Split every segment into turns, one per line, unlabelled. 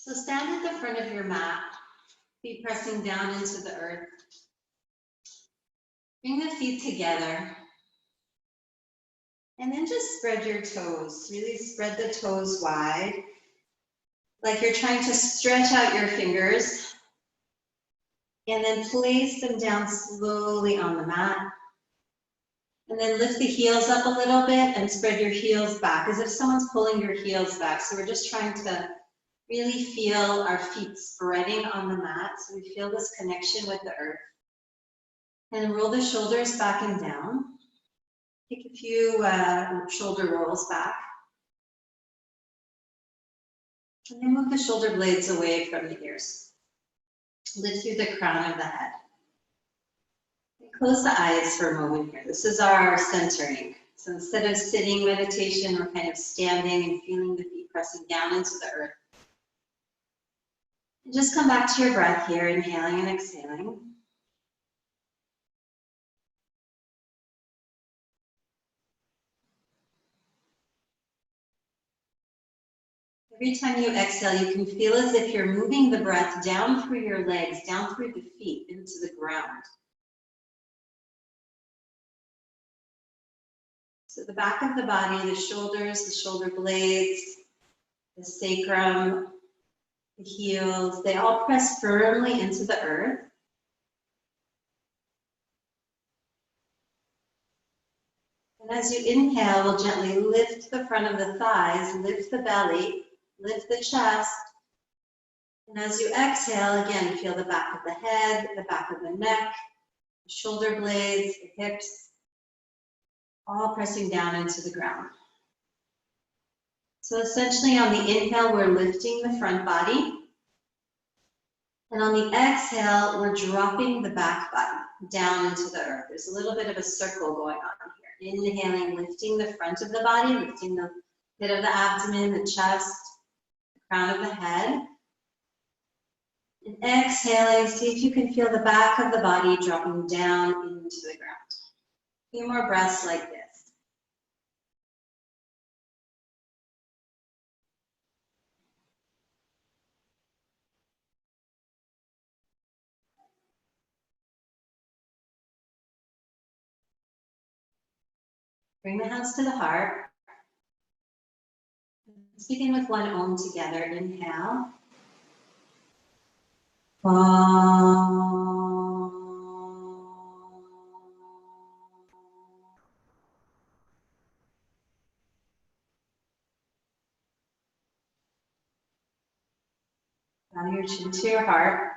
So stand at the front of your mat, feet pressing down into the earth. Bring the feet together. And then just spread your toes. Really spread the toes wide, like you're trying to stretch out your fingers. And then place them down slowly on the mat. And then lift the heels up a little bit and spread your heels back, as if someone's pulling your heels back. So we're just trying to really feel our feet spreading on the mat, so we feel this connection with the earth. And roll the shoulders back and down. Take a few shoulder rolls back. And then move the shoulder blades away from the ears. Lift through the crown of the head. Close the eyes for a moment here. This is our centering. So instead of sitting meditation, we're kind of standing and feeling the feet pressing down into the earth. And just come back to your breath here, inhaling and exhaling. Every time you exhale, you can feel as if you're moving the breath down through your legs, down through the feet, into the ground. So the back of the body, the shoulders, the shoulder blades, the sacrum, the heels, they all press firmly into the earth. And as you inhale, we'll gently lift the front of the thighs, lift the belly, lift the chest. And as you exhale, again, feel the back of the head, the back of the neck, the shoulder blades, the hips, all pressing down into the ground. So essentially on the inhale, we're lifting the front body. And on the exhale, we're dropping the back body down into the earth. There's a little bit of a circle going on here. Inhaling, lifting the front of the body, lifting the pit of the abdomen, the chest, the crown of the head. And exhaling, see if you can feel the back of the body dropping down into the ground. A few more breaths like this. Bring the hands to the heart. Let's begin with one Om together. Inhale. Om. Bow your chin to your heart.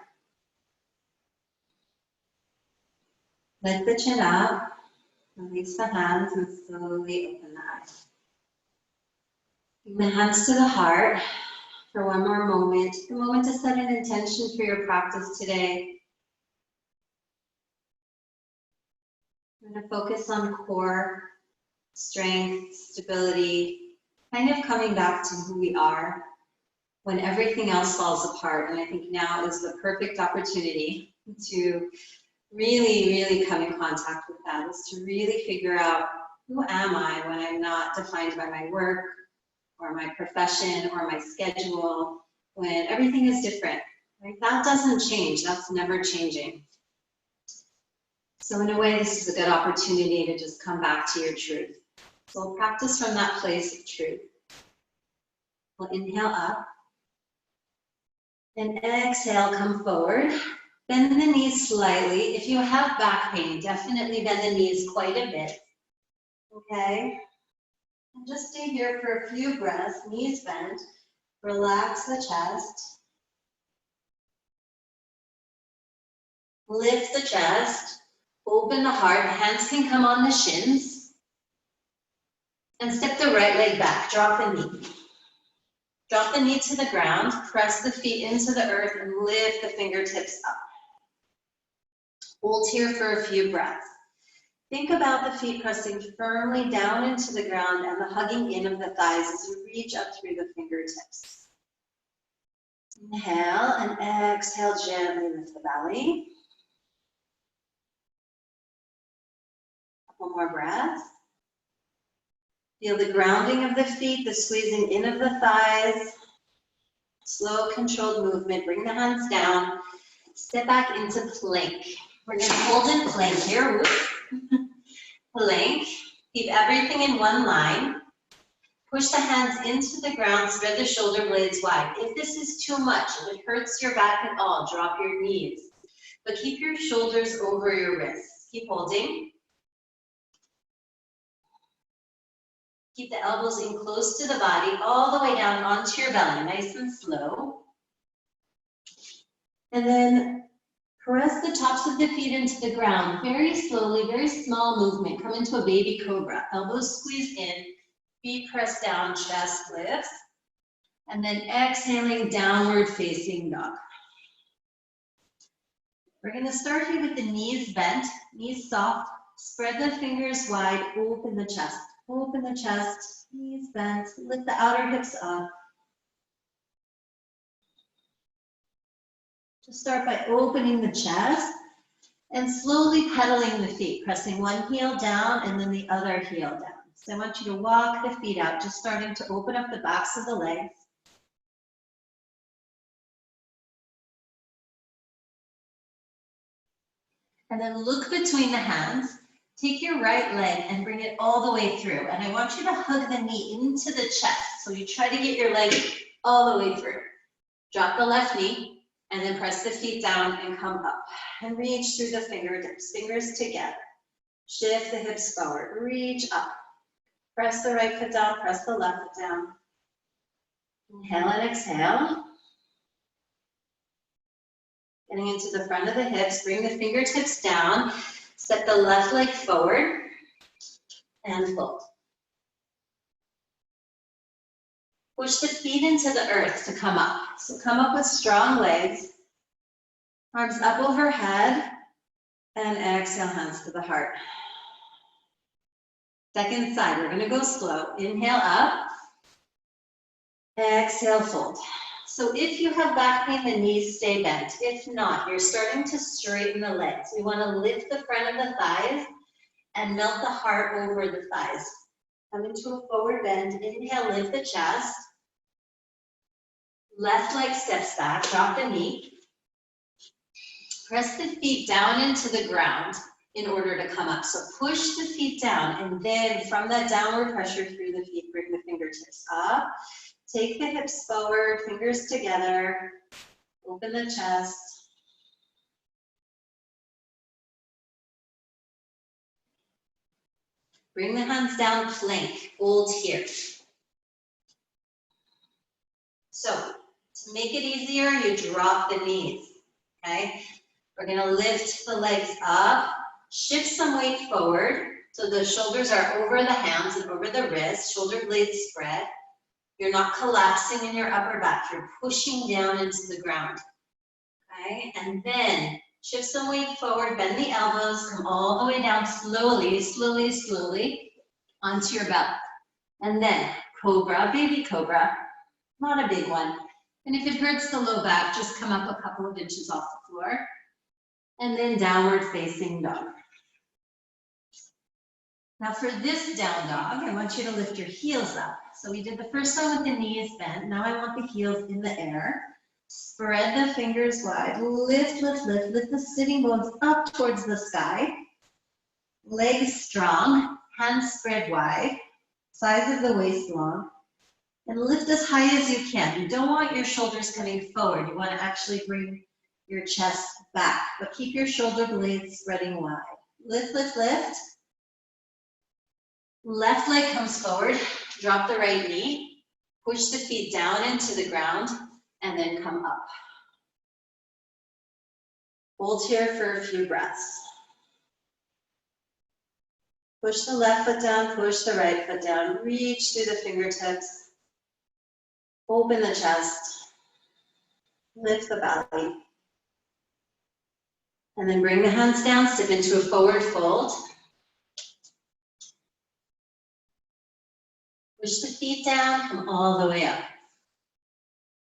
Lift the chin up. Release the hands and slowly open the eyes. Bring the hands to the heart for one more moment. Take a moment to set an intention for your practice today. I'm going to focus on core, strength, stability, kind of coming back to who we are when everything else falls apart. And I think now is the perfect opportunity to really come in contact with that, is to really figure out, who am I when I'm not defined by my work or my profession or my schedule, when everything is different, right? That doesn't change, that's never changing. So in a way, this is a good opportunity to just come back to your truth. So we'll practice from that place of truth. We'll inhale up, and exhale, come forward. Bend the knees slightly. If you have back pain, definitely bend the knees quite a bit. Okay? And just stay here for a few breaths, knees bent. Relax the chest. Lift the chest. Open the heart. Hands can come on the shins. And step the right leg back. Drop the knee. Drop the knee to the ground. Press the feet into the earth and lift the fingertips up. Hold here for a few breaths. Think about the feet pressing firmly down into the ground and the hugging in of the thighs as you reach up through the fingertips. Inhale and exhale, gently lift the belly. Couple more breaths. Feel the grounding of the feet, the squeezing in of the thighs. Slow, controlled movement. Bring the hands down. Step back into plank. We're going to hold in plank here. Plank. Keep everything in one line. Push the hands into the ground. Spread the shoulder blades wide. If this is too much, if it hurts your back at all, drop your knees. But keep your shoulders over your wrists. Keep holding. Keep the elbows in close to the body, all the way down onto your belly, nice and slow. And then press the tops of the feet into the ground, very slowly, very small movement. Come into a baby cobra. Elbows squeeze in, feet press down, chest lifts. And then exhaling, downward facing dog. We're gonna start here with the knees bent, knees soft. Spread the fingers wide, open the chest. Open the chest, knees bent, lift the outer hips up. Just start by opening the chest and slowly pedaling the feet, pressing one heel down and then the other heel down. So I want you to walk the feet out, just starting to open up the backs of the legs. And then look between the hands. Take your right leg and bring it all the way through. And I want you to hug the knee into the chest. So you try to get your leg all the way through. Drop the left knee and then press the feet down and come up. And reach through the fingertips, fingers together. Shift the hips forward, reach up. Press the right foot down, press the left foot down. Inhale and exhale. Getting into the front of the hips, bring the fingertips down. Step the left leg forward and fold. Push the feet into the earth to come up. So come up with strong legs, arms up overhead, and exhale, hands to the heart. Second side, we're gonna go slow. Inhale up, exhale, fold. So if you have back pain, the knees stay bent. If not, you're starting to straighten the legs. We want to lift the front of the thighs and melt the heart over the thighs. Come into a forward bend. Inhale, lift the chest. Left leg steps back, drop the knee. Press the feet down into the ground in order to come up. So push the feet down, and then from that downward pressure through the feet, bring the fingertips up. Take the hips forward, fingers together, open the chest. Bring the hands down, plank, hold here. So to make it easier, you drop the knees, okay? We're gonna lift the legs up, shift some weight forward, so the shoulders are over the hands and over the wrists, shoulder blades spread. You're not collapsing in your upper back, you're pushing down into the ground, okay? And then shift some weight forward, bend the elbows, come all the way down slowly, slowly, slowly onto your belly. And then cobra, baby cobra, not a big one. And if it hurts the low back, just come up a couple of inches off the floor. And then downward facing dog. Now for this down dog, I want you to lift your heels up. So we did the first one with the knees bent. Now I want the heels in the air. Spread the fingers wide. Lift, lift, lift. Lift the sitting bones up towards the sky. Legs strong. Hands spread wide. Size of the waist long. And lift as high as you can. You don't want your shoulders coming forward. You want to actually bring your chest back. But keep your shoulder blades spreading wide. Lift, lift, lift. Left leg comes forward, drop the right knee, push the feet down into the ground, and then come up. Hold here for a few breaths. Push the left foot down, push the right foot down, reach through the fingertips, open the chest, lift the belly, and then bring the hands down, step into a forward fold. Push the feet down, come all the way up.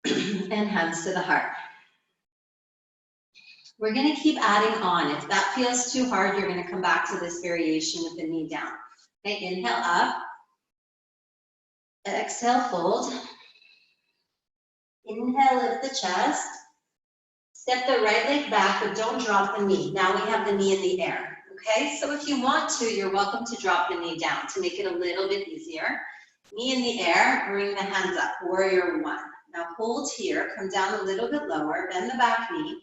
And hands to the heart. We're gonna keep adding on. If that feels too hard, you're gonna come back to this variation with the knee down. Okay, inhale up. Exhale, fold. Inhale, lift the chest. Step the right leg back, but don't drop the knee. Now we have the knee in the air, okay? So if you want to, you're welcome to drop the knee down to make it a little bit easier. Knee in the air, bring the hands up, warrior one. Now hold here, come down a little bit lower, bend the back knee,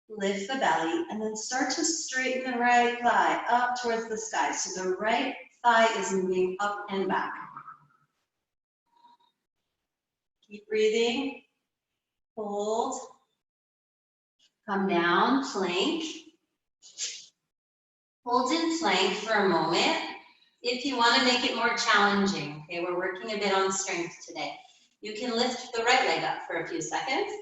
lift the belly, and then start to straighten the right thigh up towards the sky. So the right thigh is moving up and back. Keep breathing, hold. Come down, plank. Hold in plank for a moment. If you want to make it more challenging, okay, we're working a bit on strength today. You can lift the right leg up for a few seconds.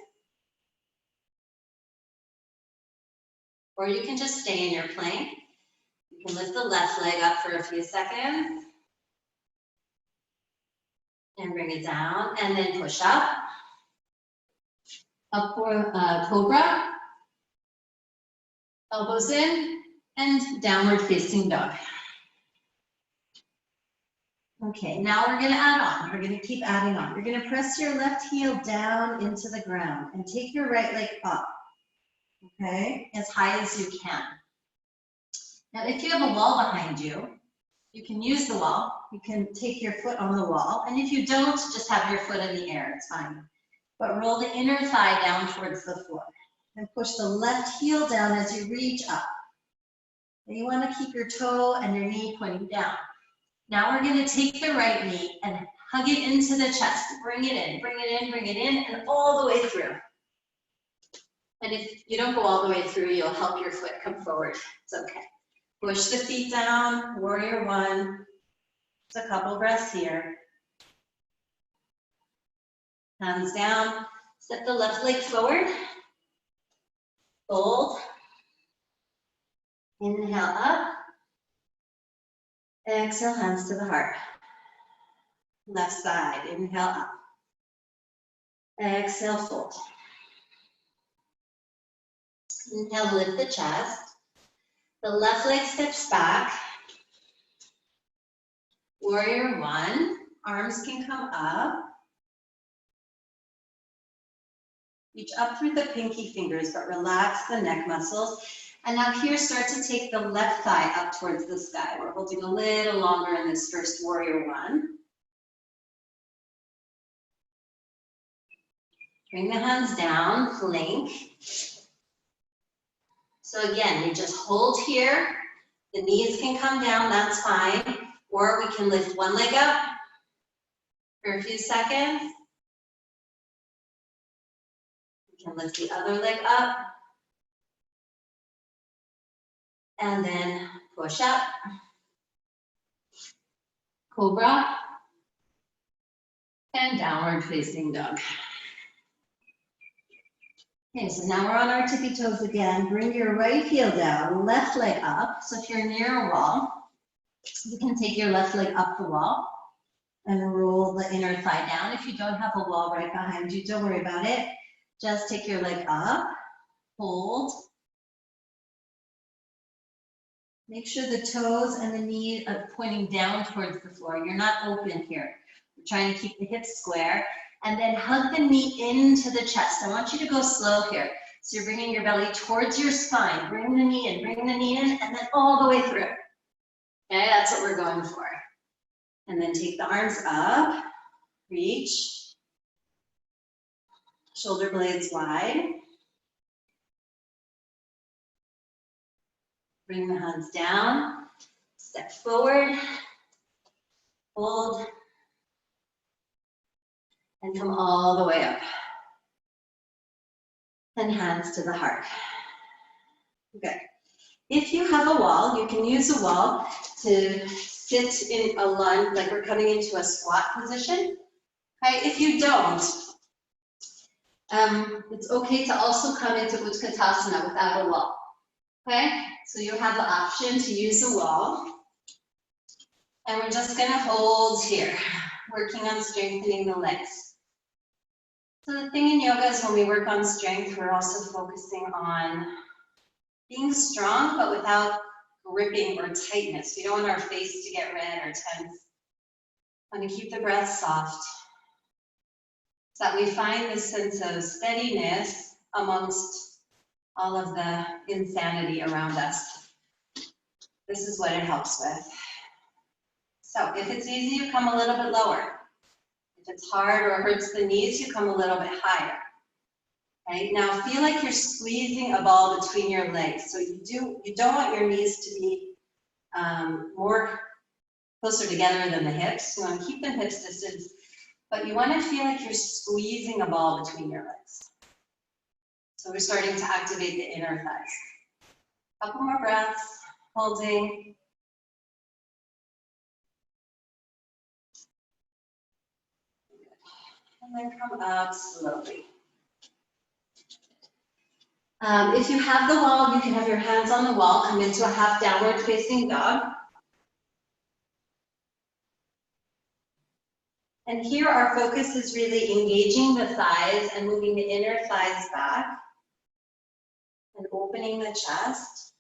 Or you can just stay in your plank. You can lift the left leg up for a few seconds. And bring it down, and then push up. Up for cobra. Elbows in, and downward facing dog. Okay, now we're gonna add on. We're gonna keep adding on. You're gonna press your left heel down into the ground and take your right leg up, okay, as high as you can. Now, if you have a wall behind you, you can use the wall. You can take your foot on the wall, and if you don't, just have your foot in the air, it's fine. But roll the inner thigh down towards the floor. And push the left heel down as you reach up. And you want to keep your toe and your knee pointing down. Now we're going to take the right knee and hug it into the chest. Bring it in, bring it in, bring it in, and all the way through. And if you don't go all the way through, you'll help your foot come forward. It's okay. Push the feet down, warrior one. Just a couple breaths here. Hands down. Step the left leg forward. Fold. Inhale up. Exhale, hands to the heart. Left side, inhale up. Exhale, fold. Inhale, lift the chest. The left leg steps back. Warrior one. Arms can come up. Reach up through the pinky fingers, but relax the neck muscles. And now here, start to take the left thigh up towards the sky. We're holding a little longer in this first warrior one. Bring the hands down, plank. So again, you just hold here. The knees can come down, that's fine. Or we can lift one leg up for a few seconds. We can lift the other leg up. And then push up. Cobra. And downward facing dog. Okay, so now we're on our tippy toes again. Bring your right heel down, left leg up. So if you're near a wall, you can take your left leg up the wall and roll the inner thigh down. If you don't have a wall right behind you, don't worry about it. Just take your leg up, hold. Make sure the toes and the knee are pointing down towards the floor. You're not open here. We're trying to keep the hips square. And then hug the knee into the chest. I want you to go slow here. So you're bringing your belly towards your spine. Bring the knee in, and then all the way through. Okay, that's what we're going for. And then take the arms up, reach. Shoulder blades wide. Bring the hands down, step forward, hold, and come all the way up. And hands to the heart. Okay. If you have a wall, you can use a wall to sit in a lunge, like we're coming into a squat position. Okay. If you don't, it's okay to also come into Utkatasana without a wall. Okay, so you have the option to use a wall. And we're just gonna hold here, working on strengthening the legs. So the thing in yoga is when we work on strength, we're also focusing on being strong, but without gripping or tightness. We don't want our face to get red or tense. Want to keep the breath soft. so that we find this sense of steadiness amongst all of the insanity around us. This is what it helps with. So if it's easy, you come a little bit lower. If it's hard or hurts the knees, you come a little bit higher. Okay, now feel like you're squeezing a ball between your legs. So you don't want your knees to be more closer together than the hips. You want to keep them hips distance, but you want to feel like you're squeezing a ball between your legs. So we're starting to activate the inner thighs. Couple more breaths, holding. And then come up slowly. If you have the wall, you can have your hands on the wall, come into a half downward facing dog. And here our focus is really engaging the thighs and moving the inner thighs back and opening the chest.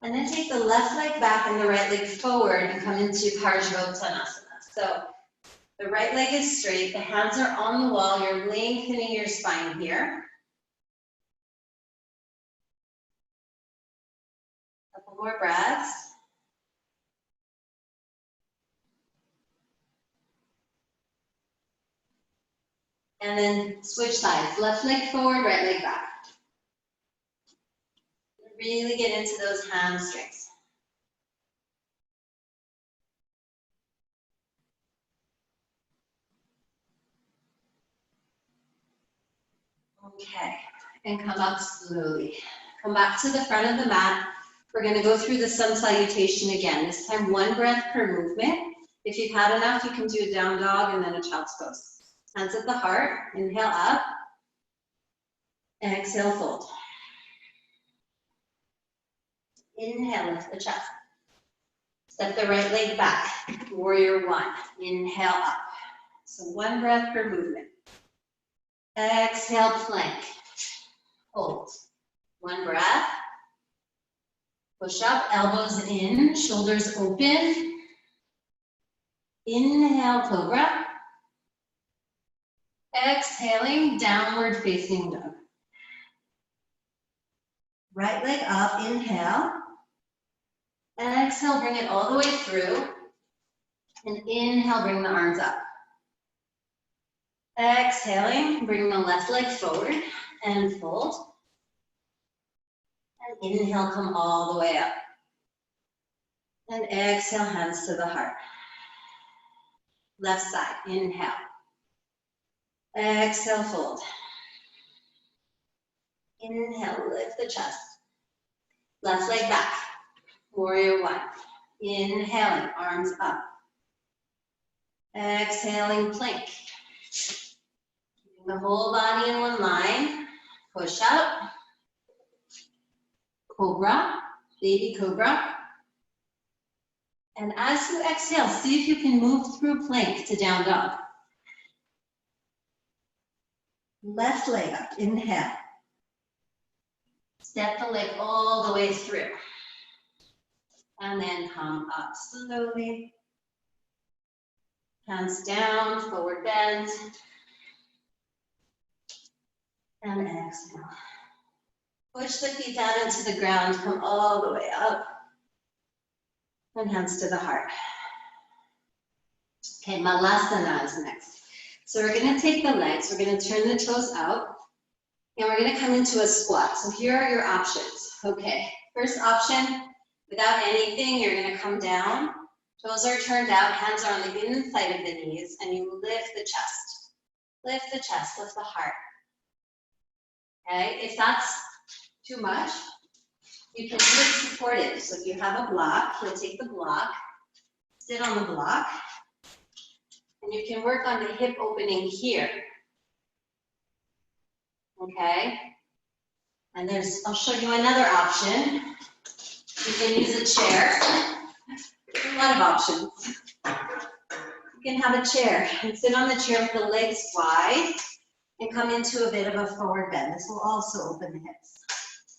And then take the left leg back and the right leg forward and come into Parsvottanasana. So the right leg is straight, the hands are on the wall, you're lengthening your spine here. Couple more breaths. And then switch sides, left leg forward, right leg back. Really get into those hamstrings. Okay, and come up slowly. Come back to the front of the mat. We're going to go through the sun salutation again. This time 1 breath per movement. If you've had enough, you can do a down dog and then a child's pose. Hands at the heart, inhale up, exhale, fold. Inhale, lift the chest. Step the right leg back, warrior 1. Inhale up. So 1 breath per movement. Exhale, plank. Hold. 1 breath. Push up, elbows in, shoulders open. Inhale, cobra. Exhaling, downward facing dog. Right leg up, inhale. Exhale, bring it all the way through. And inhale, bring the arms up. Exhaling, bring the left leg forward and fold. And inhale, come all the way up. And exhale, hands to the heart. Left side, inhale. Exhale, fold. Inhale, lift the chest. Left leg back, warrior 1. Inhaling, arms up. Exhaling, plank. Keeping the whole body in one line. Push up. Cobra, baby cobra. And as you exhale, see if you can move through plank to down dog. Left leg up, inhale. Step the leg all the way through. And then come up slowly. Hands down, forward bend. And exhale. Push the feet down into the ground, come all the way up. And hands to the heart. Okay, Malasana is next. So we're going to take the legs, we're going to turn the toes out, and we're going to come into a squat. So here are your options. Okay, first option, without anything, you're going to come down. Toes are turned out, hands are on the inside of the knees, and you lift the chest. Lift the chest, lift the heart. Okay, if that's too much, you can do it supported. So if you have a block, you'll take the block, sit on the block, and you can work on the hip opening here. Okay? And I'll show you another option. You can use a chair. There's a lot of options. You can have a chair and sit on the chair with the legs wide and come into a bit of a forward bend. This will also open the hips.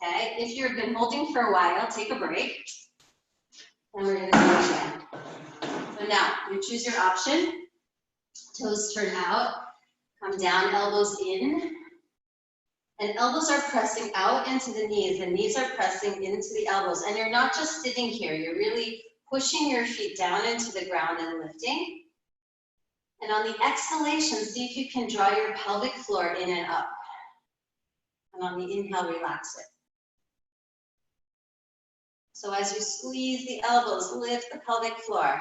Okay? If you've been holding for a while, take a break. And we're going to go again. So now, you choose your option. Toes turn out. Come down, elbows in. And elbows are pressing out into the knees, and knees are pressing into the elbows. And you're not just sitting here, you're really pushing your feet down into the ground and lifting. And on the exhalation, see if you can draw your pelvic floor in and up. And on the inhale, relax it. So as you squeeze the elbows, lift the pelvic floor.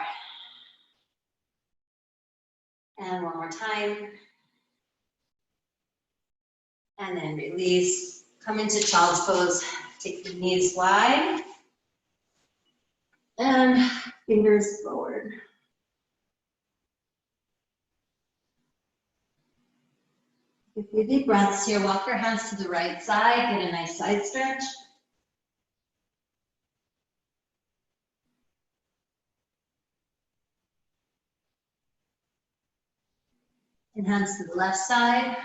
And one more time. And then release. Come into child's pose. Take the knees wide. And fingers forward. Take a few deep breaths here. Walk your hands to the right side. Get a nice side stretch. And hands to the left side.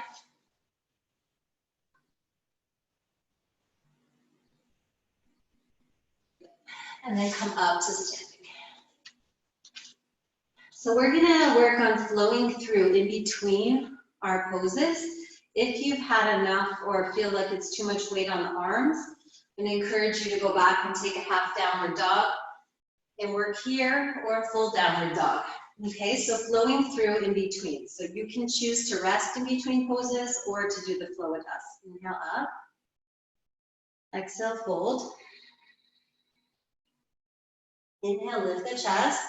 And then come up to standing. So we're gonna work on flowing through in between our poses. If you've had enough or feel like it's too much weight on the arms, I'm gonna encourage you to go back and take a half downward dog and work here or a full downward dog. Okay, so flowing through in between. So you can choose to rest in between poses or to do the flow with us. Inhale up, exhale, fold. Inhale, lift the chest,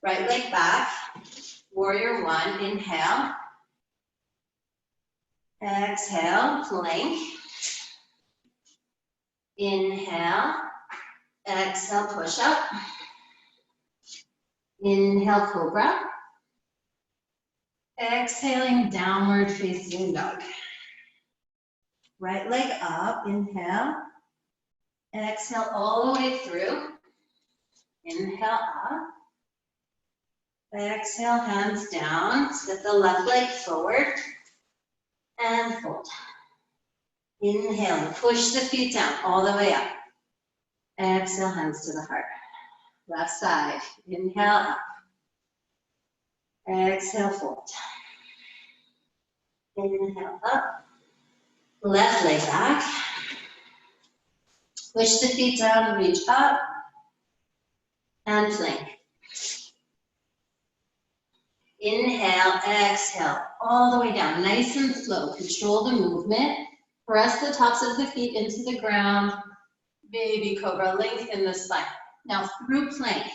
right leg back, warrior one, inhale. Exhale, plank. Inhale, exhale, push up. Inhale, cobra. Exhaling, downward facing dog. Right leg up, inhale. Exhale all the way through. Inhale up. Exhale, hands down. Step the left leg forward. And fold. Inhale, push the feet down all the way up. Exhale, hands to the heart. Left side, inhale up. Exhale, fold. Inhale up. Left leg back. Push the feet down, reach up. And plank. Inhale, exhale, all the way down, nice and slow. Control the movement. Press the tops of the feet into the ground. Baby cobra, lengthen the spine. Now through plank.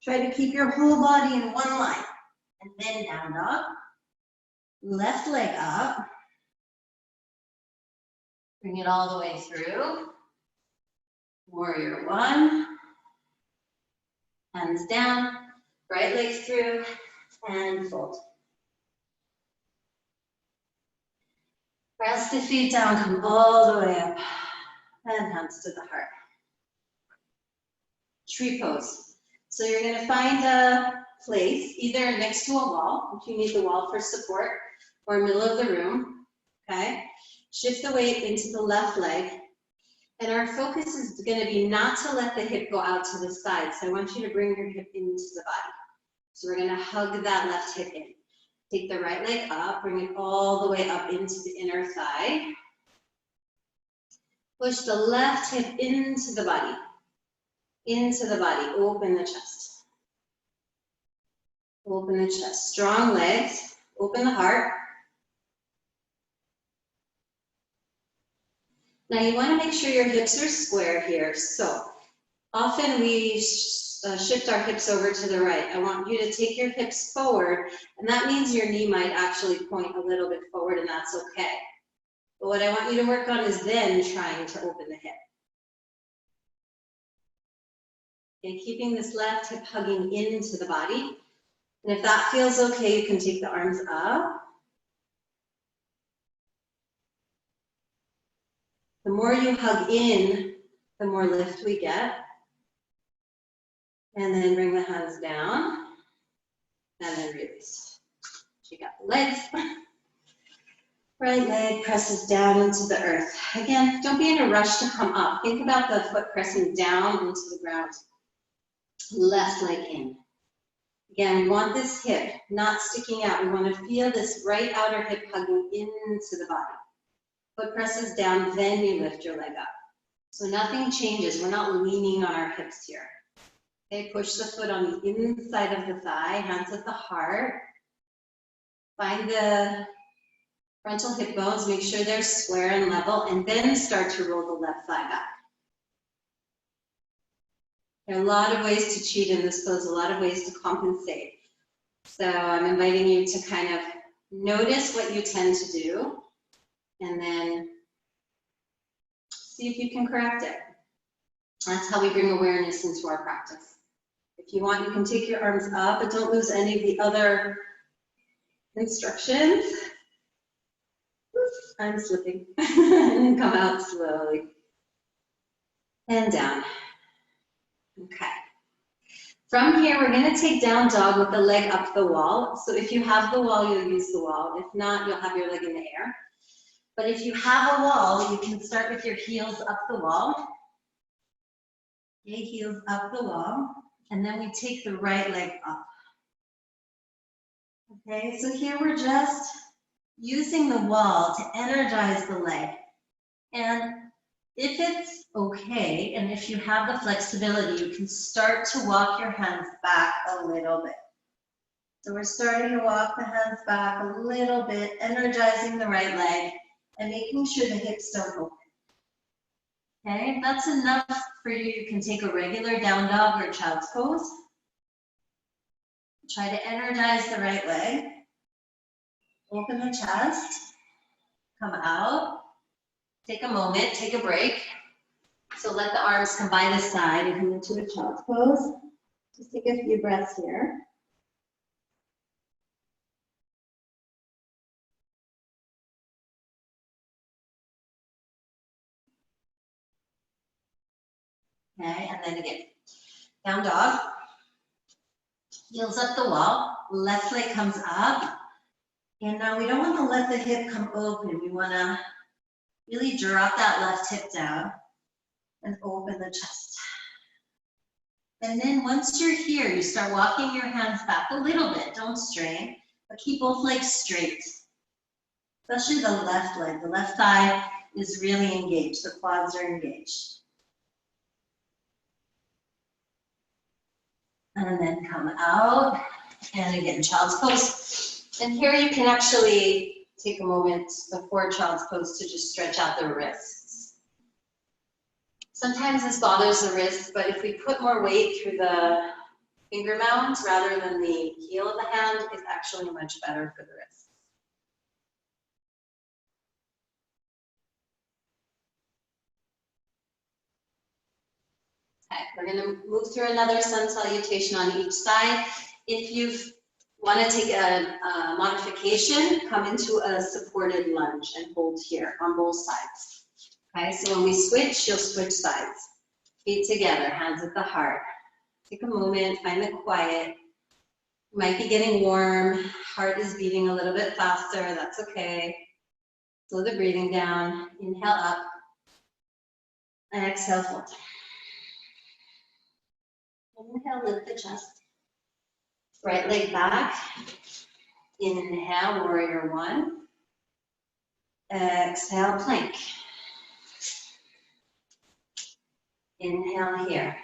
Try to keep your whole body in one line. And then down dog. Left leg up. Bring it all the way through. Warrior one. Hands down. Right leg through. And fold. Press the feet down, come all the way up. And hands to the heart. Tree pose. So you're going to find a place, either next to a wall, if you need the wall for support, or middle of the room. Okay? Shift the weight into the left leg. And our focus is going to be not to let the hip go out to the side. So I want you to bring your hip into the body. So we're going to hug that left hip in. Take the right leg up, bring it all the way up into the inner thigh. Push the left hip into the body. Into the body, open the chest. Open the chest, strong legs, open the heart. Now you want to make sure your hips are square here. So often we shift our hips over to the right. I want you to take your hips forward, and that means your knee might actually point a little bit forward, and that's okay. But what I want you to work on is then trying to open the hip. Okay, keeping this left hip hugging into the body. And if that feels okay, you can take the arms up. The more you hug in, the more lift we get. And then bring the hands down. And then release. Shake out the legs. Right leg presses down into the earth. Again, don't be in a rush to come up. Think about the foot pressing down into the ground. Left leg in. Again, we want this hip not sticking out. We want to feel this right outer hip hugging into the body. Foot presses down, then you lift your leg up. So nothing changes. We're not leaning on our hips here. Okay, push the foot on the inside of the thigh, hands at the heart. Find the frontal hip bones, make sure they're square and level, and then start to roll the left thigh back. There are a lot of ways to cheat in this pose, a lot of ways to compensate. So I'm inviting you to kind of notice what you tend to do, and then see if you can correct it. That's how we bring awareness into our practice. If you want, you can take your arms up, but don't lose any of the other instructions. I'm slipping. And come out slowly. And down. Okay. From here, we're going to take down dog with the leg up the wall. So if you have the wall, you'll use the wall. If not, you'll have your leg in the air. But if you have a wall, you can start with your heels up the wall. Okay, heels up the wall. And then we take the right leg up. Okay, so here we're just using the wall to energize the leg. And if it's okay, and if you have the flexibility, you can start to walk your hands back a little bit. So we're starting to walk the hands back a little bit, energizing the right leg, and making sure the hips don't open. Okay, if that's enough for you, you can take a regular down dog or child's pose. Try to energize the right leg. Open the chest, come out. Take a moment, take a break. So let the arms come by the side and come into a child's pose. Just take a few breaths here. Okay, and then again, down dog. Heels up the wall, left leg comes up. And now we don't want to let the hip come open. We want to really drop that left hip down and open the chest. And then once you're here, you start walking your hands back a little bit. Don't strain, but keep both legs straight. Especially the left leg. The left thigh is really engaged. The quads are engaged. And then come out. And again, child's pose. And here you can actually take a moment before child's pose to just stretch out the wrists. Sometimes this bothers the wrists, but if we put more weight through the finger mounds rather than the heel of the hand, it's actually much better for the wrists. Okay, we're going to move through another sun salutation on each side. If you want to take a modification, come into a supported lunge and hold here on both sides. Okay, so when we switch, you'll switch sides. Feet together, hands at the heart. Take a moment, find the quiet. You might be getting warm, heart is beating a little bit faster, that's okay. Slow the breathing down, inhale up, and exhale, fold. Inhale, lift the chest. Right leg back. Inhale, warrior one. Exhale, plank. Inhale here.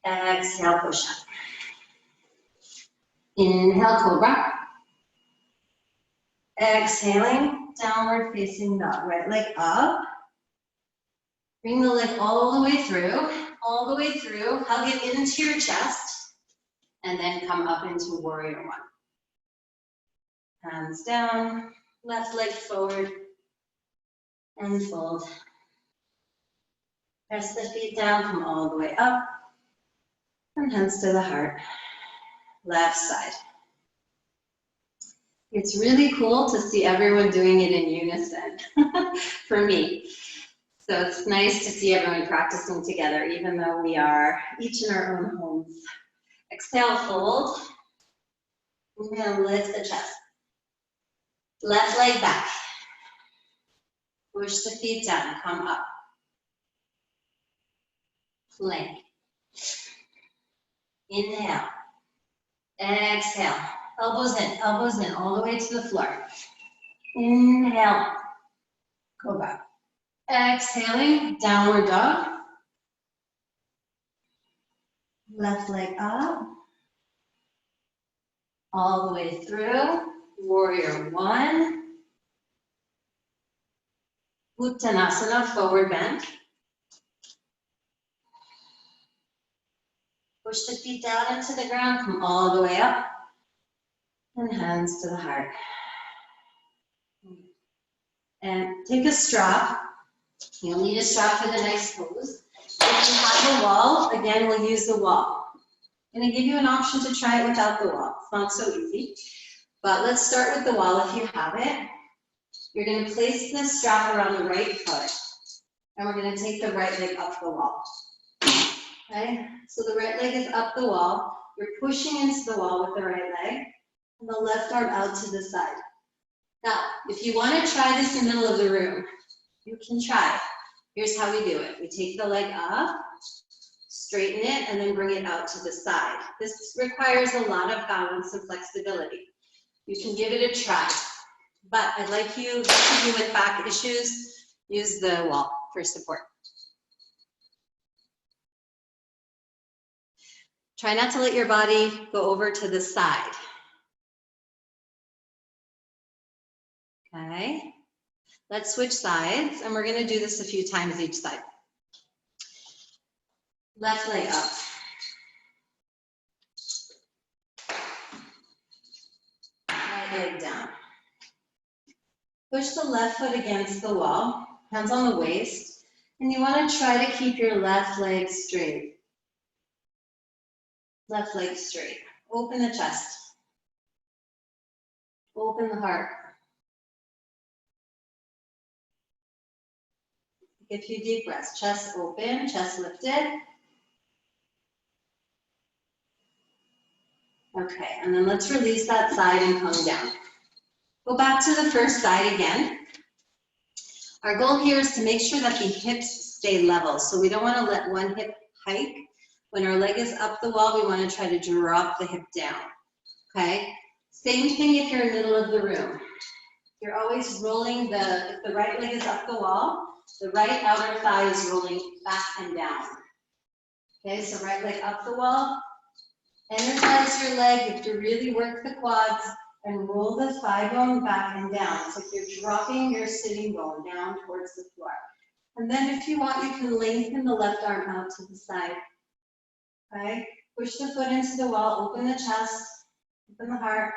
Exhale, push up. Inhale, cobra. Exhaling, downward facing dog. Right leg up. Bring the leg all the way through, hug it into your chest, and then come up into warrior one. Hands down, left leg forward, and fold. Press the feet down, come all the way up, and hands to the heart. Left side. It's really cool to see everyone doing it in unison, for me. So it's nice to see everyone practicing together, even though we are each in our own homes. Exhale, fold. Inhale, lift the chest. Left leg back. Push the feet down, come up. Plank. Inhale. Exhale. Elbows in, all the way to the floor. Inhale. Go back. Exhaling, downward dog. Left leg up. All the way through. Warrior one. Uttanasana, forward bend. Push the feet down into the ground, come all the way up. And hands to the heart. And take a strap. You'll need a strap for the next pose. If you have a wall, again, we'll use the wall. I'm going to give you an option to try it without the wall. It's not so easy. But let's start with the wall if you have it. You're going to place the strap around the right foot. And we're going to take the right leg up the wall. Okay? So the right leg is up the wall. You're pushing into the wall with the right leg. And the left arm out to the side. Now, if you want to try this in the middle of the room, you can try. Here's how we do it. We take the leg up, straighten it, and then bring it out to the side. This requires a lot of balance and flexibility. You can give it a try. But I'd like you, those of you with back issues, use the wall for support. Try not to let your body go over to the side. Okay, let's switch sides, and we're going to do this a few times each side. Left leg up. Right leg down. Push the left foot against the wall, hands on the waist, and you want to try to keep your left leg straight. Left leg straight. Open the chest. Open the heart. Take a few deep breaths. Chest open, chest lifted. Okay, and then let's release that side and come down. Go back to the first side again. Our goal here is to make sure that the hips stay level. So we don't want to let one hip hike. When our leg is up the wall, we want to try to drop the hip down. Okay? Same thing if you're in the middle of the room. You're always rolling if the right leg is up the wall, the right outer thigh is rolling back and down. Okay, so right leg up the wall. Energize your leg. You have to really work the quads and roll the thigh bone back and down. It's like you're dropping your sitting bone down towards the floor. And then if you want, you can lengthen the left arm out to the side. Okay, push the foot into the wall, open the chest, open the heart.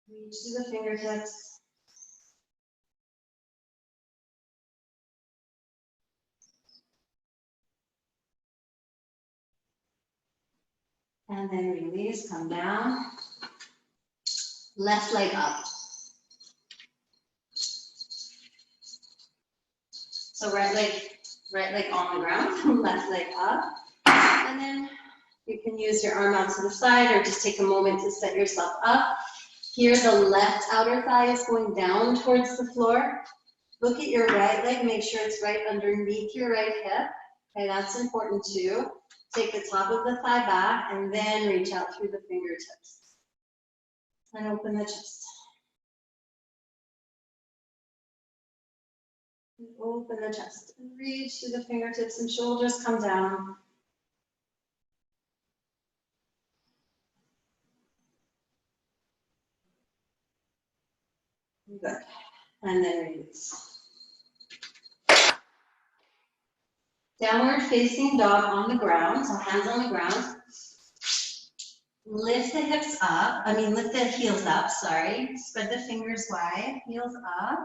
Reach to the fingertips. And then release, come down. Left leg up. So right leg on the ground, left leg up. And then you can use your arm out to the side or just take a moment to set yourself up. Here, the left outer thigh is going down towards the floor. Look at your right leg, make sure it's right underneath your right hip. Okay, that's important too. Take the top of the thigh back and then reach out through the fingertips. And open the chest. And open the chest. And reach through the fingertips and shoulders come down. Good. And then release. Downward facing dog on the ground, so hands on the ground. Lift the hips up, lift the heels up, sorry. Spread the fingers wide, heels up.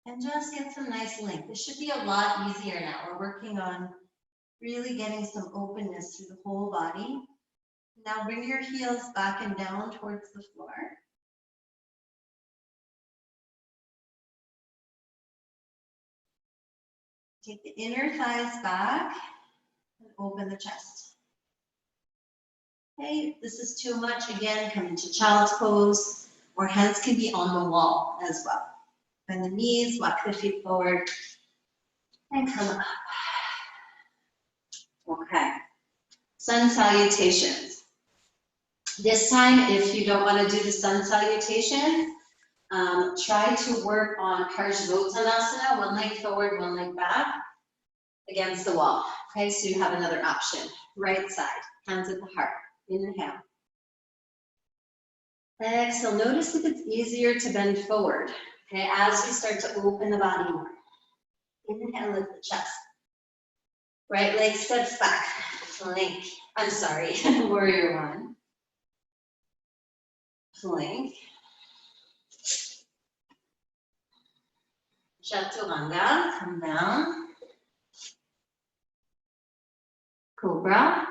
And just get some nice length. This should be a lot easier now. We're working on really getting some openness through the whole body. Now bring your heels back and down towards the floor. Take the inner thighs back and open the chest. Okay, if this is too much, again, come into child's pose, or hands can be on the wall as well. Bend the knees, walk the feet forward, and come up. Okay. Sun salutations. This time, if you don't want to do the sun salutation, try to work on Parsvottanasana, one leg forward, one leg back, against the wall. Okay, so you have another option. Right side, hands at the heart. Inhale. Exhale, notice if it's easier to bend forward. Okay, as you start to open the body more. Inhale, lift the chest. Right leg steps back. Plank. I'm sorry, warrior one. Plank. Chaturanga, come down. Cobra.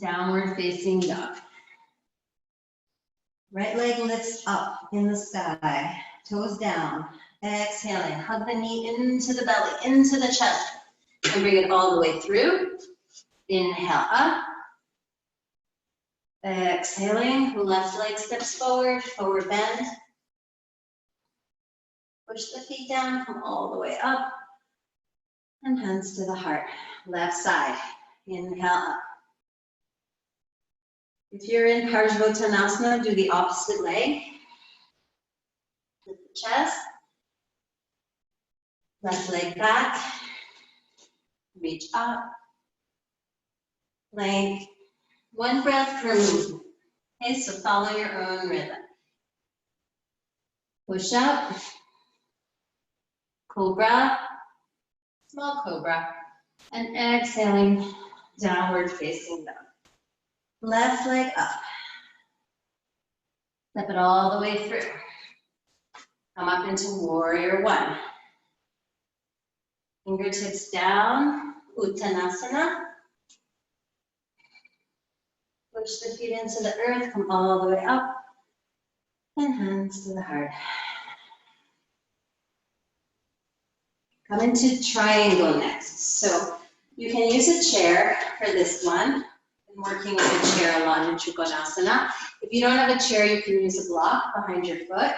Downward facing dog. Right leg lifts up in the sky, toes down. Exhaling, hug the knee into the belly, into the chest, and bring it all the way through. Inhale up. Exhaling, left leg steps forward, forward bend. Push the feet down, come all the way up. And hands to the heart. Left side, inhale up. If you're in Parsvottanasana, do the opposite leg. Lift the chest. Left leg back. Reach up. Plank. One breath per movement. Okay, so follow your own rhythm. Push up. Cobra. Small cobra. And exhaling, downward facing dog. Left leg up. Step it all the way through. Come up into warrior one. Fingertips down, Uttanasana. Push the feet into the earth, come all the way up. And hands to the heart. Come into triangle next. So you can use a chair for this one. I'm working with a chair a lot in Trikonasana. If you don't have a chair, you can use a block behind your foot.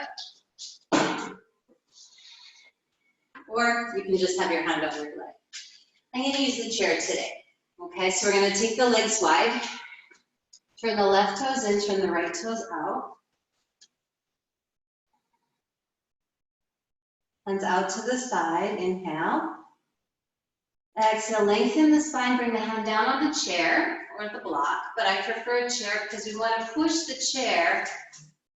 Or you can just have your hand on your leg. I'm going to use the chair today. Okay, so we're going to take the legs wide. Turn the left toes in, turn the right toes out. Hands out to the side, inhale. Exhale, lengthen the spine, bring the hand down on the chair or the block, but I prefer a chair because we want to push the chair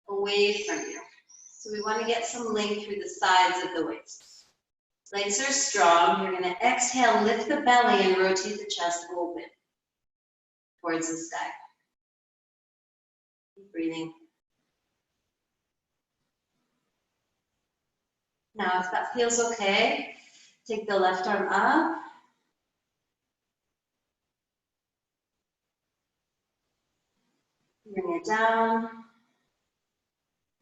away from you. So we want to get some length through the sides of the waist. Legs are strong. You're going to exhale, lift the belly and rotate the chest open towards the sky. Keep breathing. Now, if that feels okay, take the left arm up. Bring it down.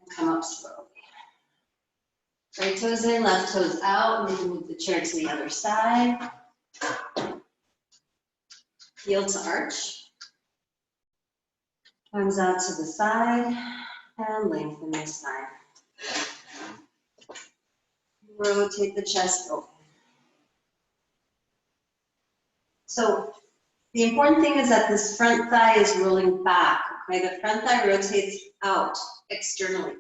And come up slowly. Right toes in, left toes out. Maybe move the chair to the other side. Heel to arch. Arms out to the side. And lengthen the spine. Rotate the chest open. So the important thing is that this front thigh is rolling back. Okay, the front thigh rotates out externally,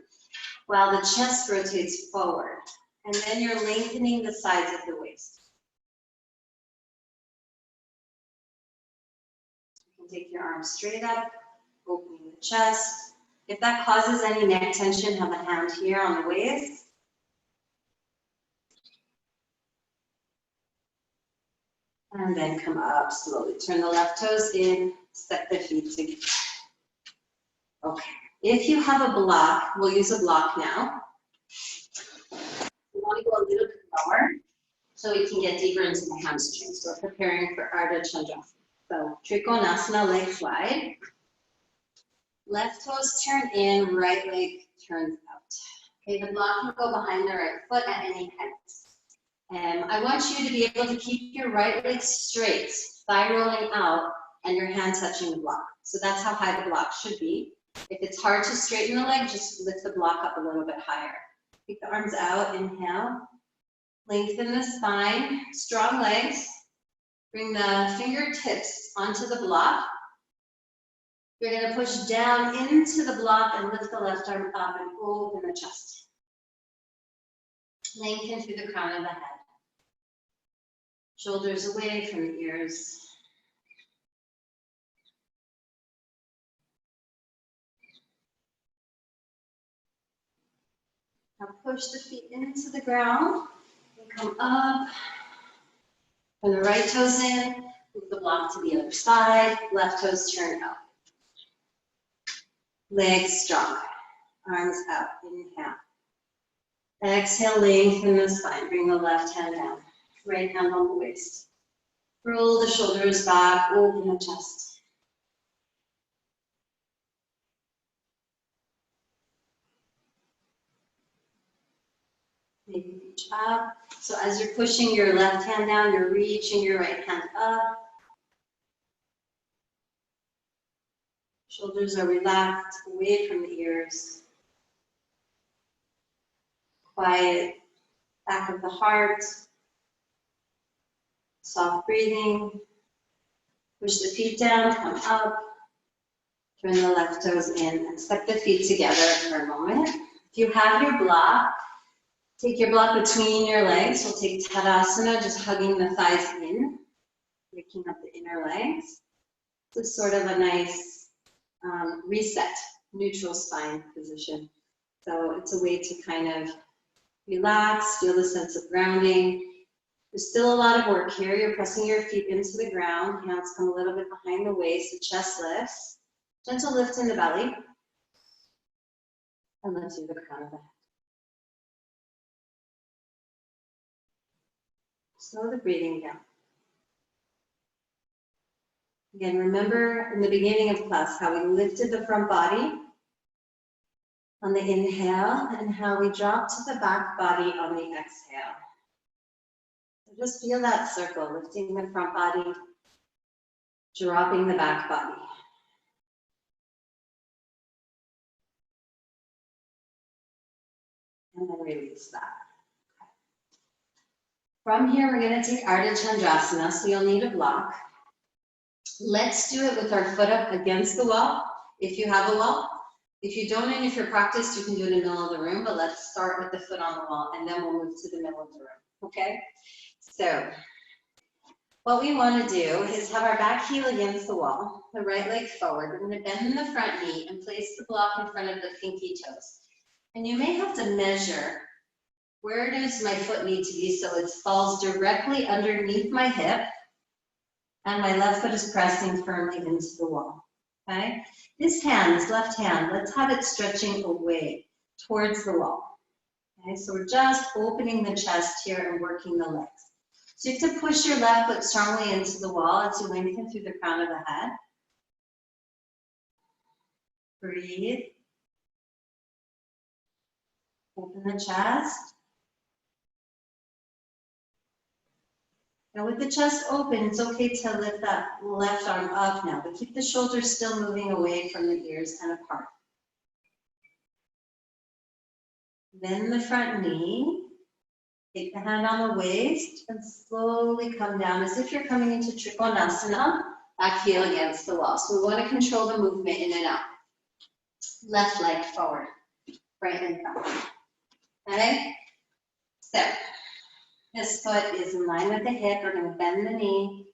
while the chest rotates forward. And then you're lengthening the sides of the waist. You can take your arms straight up, opening the chest. If that causes any neck tension, have a hand here on the waist. And then come up slowly. Turn the left toes in, step the feet together. Okay. If you have a block, we'll use a block now. We want to go a little bit lower so we can get deeper into the hamstrings. So we're preparing for Ardha Chandrasana. So Trikonasana, legs wide. Left toes turn in, right leg turns out. Okay, the block can go behind the right foot at any height. I want you to be able to keep your right leg straight, thigh rolling out, and your hand touching the block. So that's how high the block should be. If it's hard to straighten the leg, just lift the block up a little bit higher. Take the arms out, inhale. Lengthen the spine, strong legs. Bring the fingertips onto the block. You're going to push down into the block and lift the left arm up and open the chest. Lengthen through the crown of the head. Shoulders away from the ears. Now push the feet into the ground and come up. Bring the right toes in, move the block to the other side, left toes turn up. Legs strong, arms up, inhale. Exhale, lengthen the spine, bring the left hand down, right hand on the waist. Roll the shoulders back, open the chest. Maybe reach up. So as you're pushing your left hand down, you're reaching your right hand up. Shoulders are relaxed, away from the ears. Quiet back of the heart. Soft breathing. Push the feet down, come up. Turn the left toes in and step the feet together for a moment. If you have your block, take your block between your legs. We'll take Tadasana, just hugging the thighs in, waking up the inner legs. This is sort of a nice reset, neutral spine position. So it's a way to kind of relax, feel the sense of grounding. There's still a lot of work here. You're pressing your feet into the ground. Hands come a little bit behind the waist. The chest lifts. Gentle lift in the belly. And lift through the crown of the head. Slow the breathing down. Again, remember in the beginning of class how we lifted the front body on the inhale and how we dropped to the back body on the exhale. So just feel that circle, lifting the front body, dropping the back body. And then release that. From here, we're going to take Ardha Chandrasana, so you'll need a block. Let's do it with our foot up against the wall, if you have a wall. If you don't, and if you're practiced, you can do it in the middle of the room, but let's start with the foot on the wall, and then we'll move to the middle of the room, okay? So, what we want to do is have our back heel against the wall, the right leg forward. We're going to bend the front knee and place the block in front of the pinky toes. And you may have to measure where does my foot need to be so it falls directly underneath my hip and my left foot is pressing firmly into the wall, okay? This hand, this left hand, let's have it stretching away towards the wall, okay? So we're just opening the chest here and working the legs. So you have to push your left foot strongly into the wall as you lengthen through the crown of the head. Breathe. Open the chest. Now with the chest open, it's okay to lift that left arm up now, but keep the shoulders still moving away from the ears and apart. Bend the front knee. Take the hand on the waist and slowly come down as if you're coming into Trikonasana, back heel against the wall. So we want to control the movement in and out. Left leg forward, right and front. Okay? So, this foot is in line with the hip. We're going to bend the knee.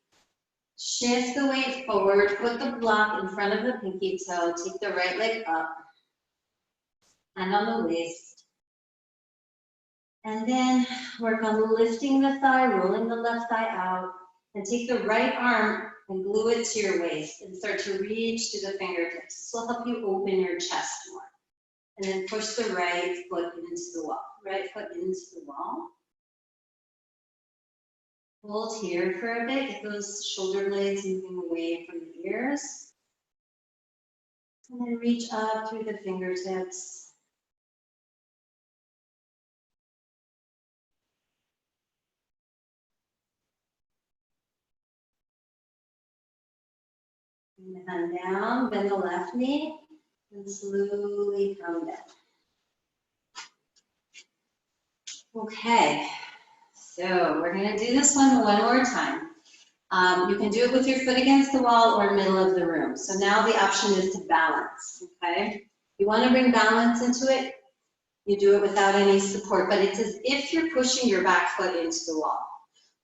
Shift the weight forward. Put the block in front of the pinky toe. Take the right leg up. Hand on the waist. And then work on lifting the thigh, rolling the left thigh out. And take the right arm and glue it to your waist. And start to reach to the fingertips. This will help you open your chest more. And then push the right foot into the wall. Right foot into the wall. Hold here for a bit, get those shoulder blades moving away from the ears. And then reach up through the fingertips. Bring the hand down, bend the left knee, and slowly come down. Okay, So we're gonna do this one more time. You can do it with your foot against the wall or middle of the room. So now the option is to balance, okay? You wanna bring balance into it, you do it without any support, but it's as if you're pushing your back foot into the wall.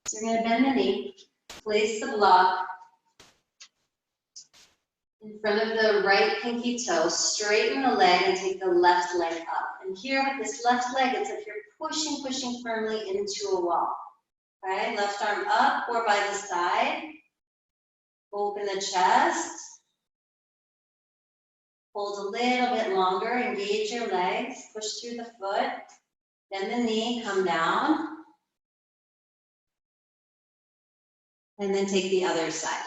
So you're gonna bend the knee, place the block in front of the right pinky toe, straighten the leg and take the left leg up. And here with this left leg, it's if you're pushing firmly into a wall. Okay, left arm up or by the side. Open the chest. Hold a little bit longer, engage your legs, push through the foot. Bend the knee, come down. And then take the other side.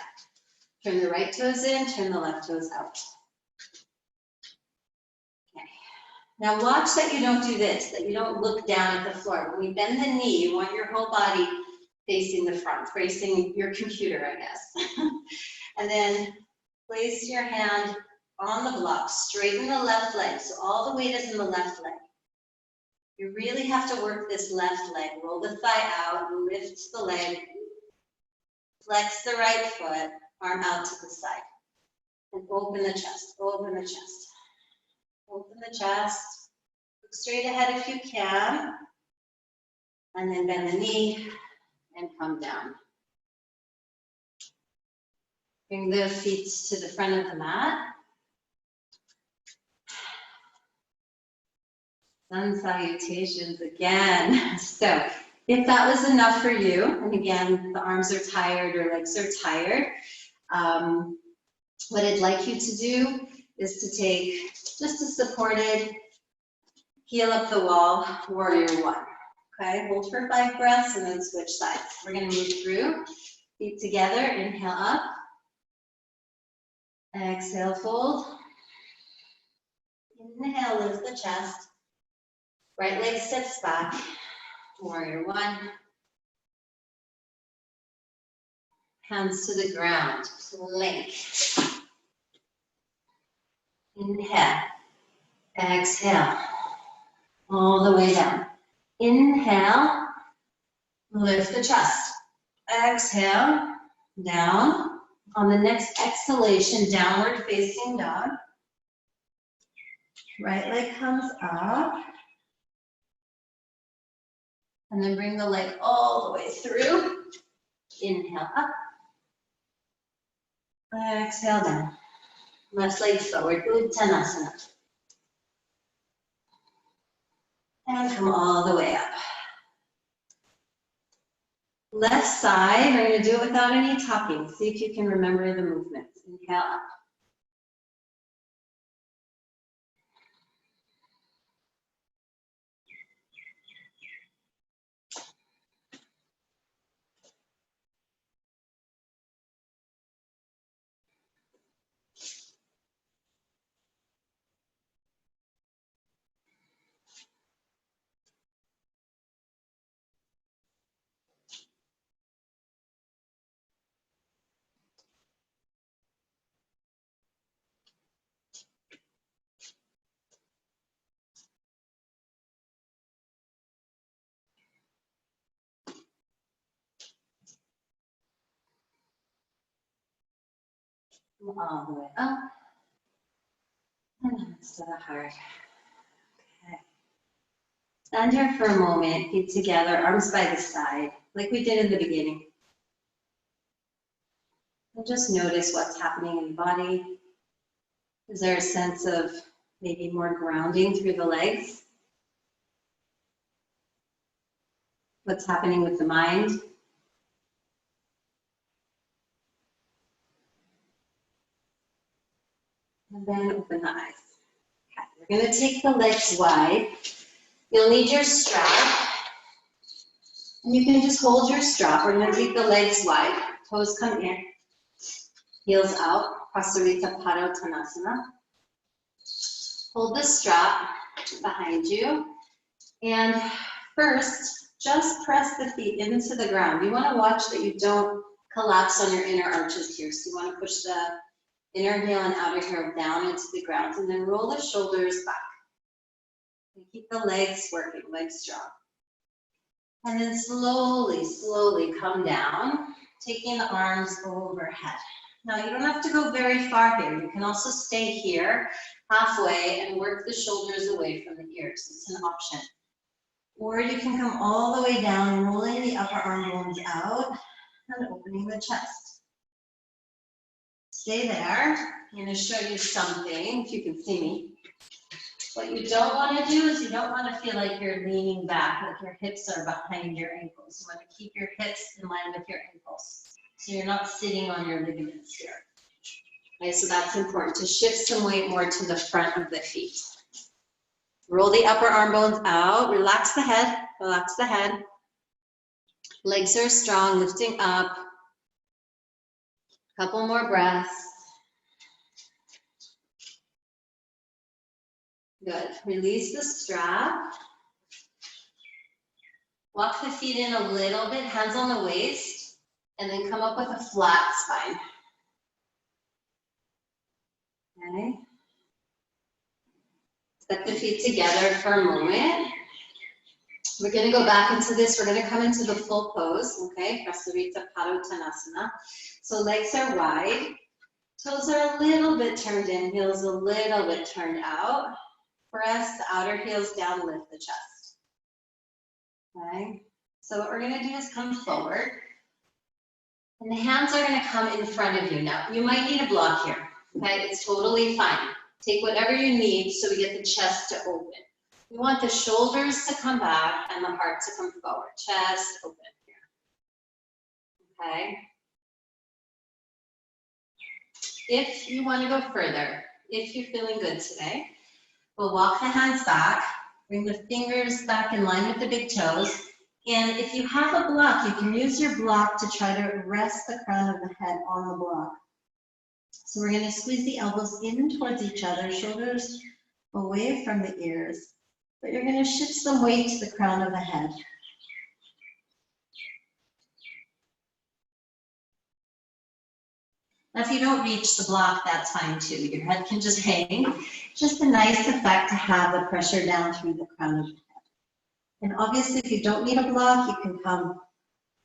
Turn the right toes in, turn the left toes out. Okay. Now watch that you don't do this, that you don't look down at the floor. When you bend the knee, you want your whole body facing the front, facing your computer, I guess. And then place your hand on the block, straighten the left leg, so all the weight is in the left leg. You really have to work this left leg. Roll the thigh out, lift the leg, flex the right foot, arm out to the side. And open the chest, open the chest. Open the chest, look straight ahead if you can. And then bend the knee and come down. Bring the feet to the front of the mat. Sun salutations again. So if that was enough for you, and again, the arms are tired or legs are tired, what I'd like you to do is to take just a supported heel up the wall, warrior one. Okay, hold for 5 breaths and then switch sides. We're gonna move through, feet together, inhale up. Exhale, fold. Inhale, lift the chest. Right leg steps back, warrior one. Hands to the ground, plank. Inhale, exhale, all the way down. Inhale, lift the chest. Exhale, down. On the next exhalation, downward facing dog. Right leg comes up. And then bring the leg all the way through. Inhale up. Exhale down. Left leg forward, Uttanasana. And come all the way up. Left side, we're going to do it without any tucking. See if you can remember the movements. Inhale up. Come all the way up. And hands to the heart. Okay. Stand here for a moment, feet together, arms by the side, like we did in the beginning. And just notice what's happening in the body. Is there a sense of maybe more grounding through the legs? What's happening with the mind? And then open the eyes. Okay. We're going to take the legs wide. You'll need your strap. And you can just hold your strap. We're going to take the legs wide. Toes come in. Heels out. Prasarita Padottanasana. Hold the strap behind you. And first, just press the feet into the ground. You want to watch that you don't collapse on your inner arches here. So you want to push the inner heel and outer heel down into the ground. And then roll the shoulders back. And keep the legs working, legs strong. And then slowly, slowly come down, taking the arms overhead. Now you don't have to go very far here. You can also stay here halfway and work the shoulders away from the ears. It's an option. Or you can come all the way down, rolling the upper arm bones out and opening the chest. Stay there. I'm going to show you something, if you can see me. What you don't want to do is you don't want to feel like you're leaning back, like your hips are behind your ankles. You want to keep your hips in line with your ankles. So you're not sitting on your ligaments here. Okay, so that's important, to shift some weight more to the front of the feet. Roll the upper arm bones out, relax the head, relax the head. Legs are strong, lifting up. Couple more breaths. Good. Release the strap. Walk the feet in a little bit, hands on the waist, and then come up with a flat spine. Okay. Step the feet together for a moment. We're going to go back into this. We're going to come into the full pose, okay? Prasarita Padottanasana. So legs are wide. Toes are a little bit turned in, heels a little bit turned out. Press the outer heels down, lift the chest. Okay? So what we're going to do is come forward. And the hands are going to come in front of you. Now, you might need a block here. Okay? It's totally fine. Take whatever you need so we get the chest to open. We want the shoulders to come back and the heart to come forward. Chest open here. Okay? If you want to go further, if you're feeling good today, we'll walk the hands back, bring the fingers back in line with the big toes, and if you have a block, you can use your block to try to rest the crown of the head on the block. So we're going to squeeze the elbows in towards each other, shoulders away from the ears, but you're going to shift some weight to the crown of the head. Now, if you don't reach the block, that's fine too. Your head can just hang. Just a nice effect to have the pressure down through the crown of the head. And obviously, if you don't need a block, you can come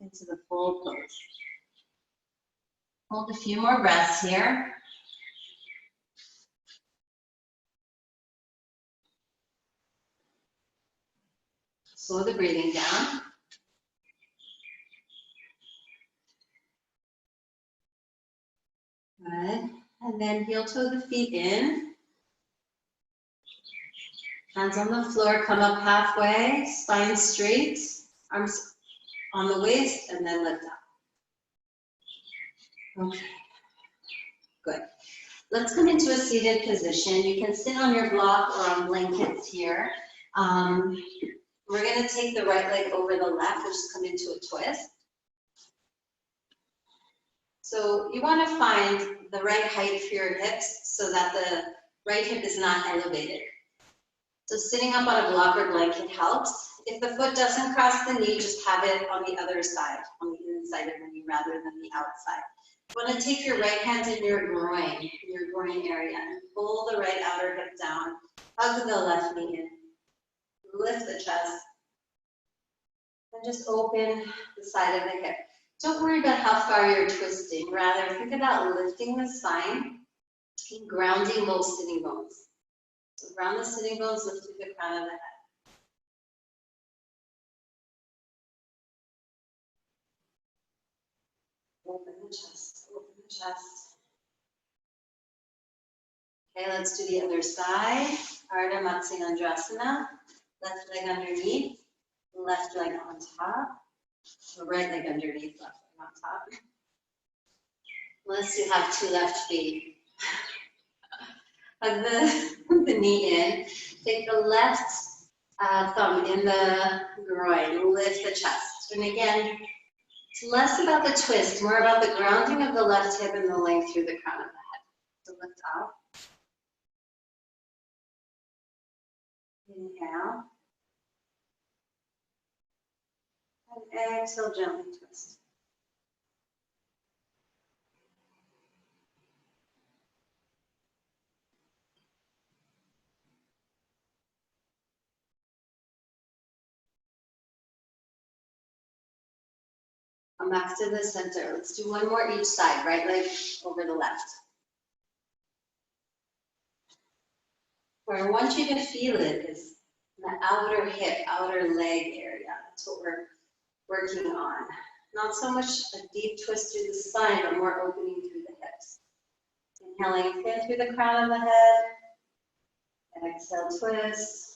into the full pose. Hold a few more breaths here. Slow the breathing down. Good. And then heel toe the feet in. Hands on the floor, come up halfway, spine straight, arms on the waist, and then lift up. Okay. Good. Let's come into a seated position. You can sit on your block or on blankets here. We're going to take the right leg over the left, which is come into a twist. So you want to find the right height for your hips so that the right hip is not elevated. So sitting up on a block or blanket helps. If the foot doesn't cross the knee, just have it on the other side, on the inside of the knee rather than the outside. You want to take your right hand in your groin area, and pull the right outer hip down. Hug the left knee in. Lift the chest. And just open the side of the hip. Don't worry about how far you're twisting. Rather, think about lifting the spine and grounding both sitting bones. So ground the sitting bones, lift through the crown of the head. Open the chest, open the chest. Okay, let's do the other side. Ardha Matsyendrasana. Left leg underneath, left leg on top. The right leg underneath, left leg on top. Unless you have two left feet. Hug the knee in. Take the left thumb in the groin. Lift the chest. And again, it's less about the twist, more about the grounding of the left hip and the length through the crown of the head. So lift out. Inhale. And exhale, gently twist. Come back to the center. Let's do one more each side, right leg over the left. Where I want you to feel it is the outer hip, outer leg area. That's what we're working on. Not so much a deep twist through the spine, but more opening through the hips. Inhaling in through the crown of the head. Exhale, twist.